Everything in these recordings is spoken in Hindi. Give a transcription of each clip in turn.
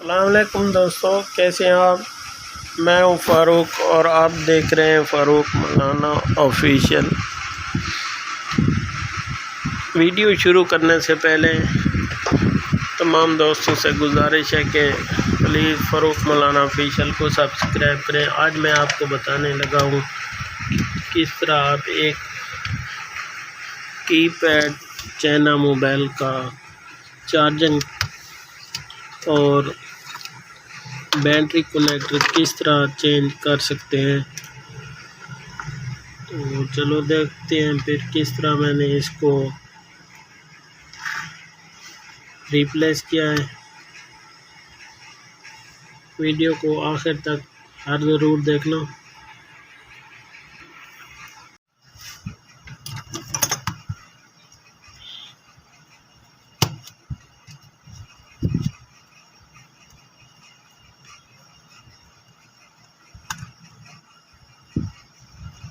अस्सलाम वालेकुम दोस्तों, कैसे हैं आप। मैं हूं फ़ारूक और आप देख रहे हैं फ़ारूक मौलाना ऑफिशियल। वीडियो शुरू करने से पहले तमाम दोस्तों से गुजारिश है कि प्लीज़ फ़ारूक मौलाना ऑफिशियल को सब्सक्राइब करें। आज मैं आपको बताने लगा हूं किस तरह आप एक कीपैड चाइना मोबाइल का चार्जिंग और बैटरी कनेक्टर किस तरह चेंज कर सकते हैं। तो चलो देखते हैं फिर किस तरह मैंने इसको रिप्लेस किया है। वीडियो को आखिर तक हर ज़रूर देखना।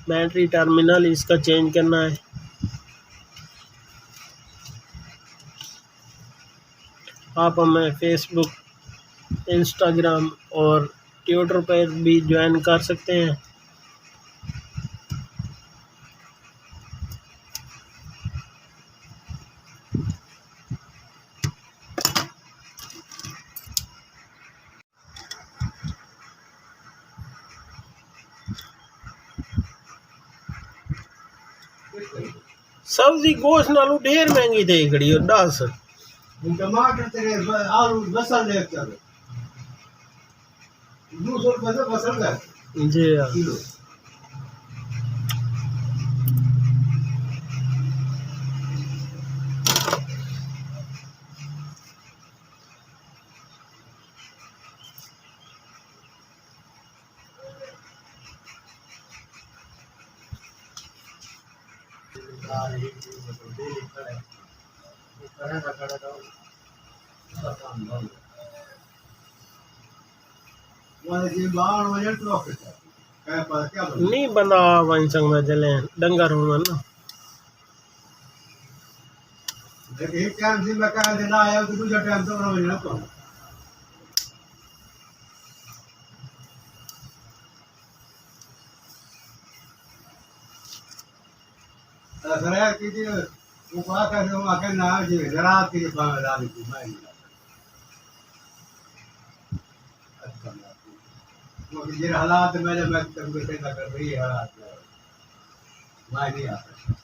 बैटरी टर्मिनल इसका चेंज करना है। आप हमें फेसबुक, इंस्टाग्राम और ट्विटर पर भी ज्वाइन कर सकते हैं। सब्जी गोश्त नालू ढेर महंगी थी घड़ी और 10 टमाटर तेरे आलू बसल ले चलो 200 रुपए से बसल गए जी हाँ। किलो। नहीं बंदा वन संग में चले डंगर होगा ना। एक टाइम से मैं कहा देना आया तो दूसरा टाइम तो ना मिलना तो सर कीजिए वो बात है वो आके ना जी जरा के बाहर डाल दी मैं अच्छा वो ये हालात में जब मैं तब कैसे कर रही है हालात मैं नहीं आता।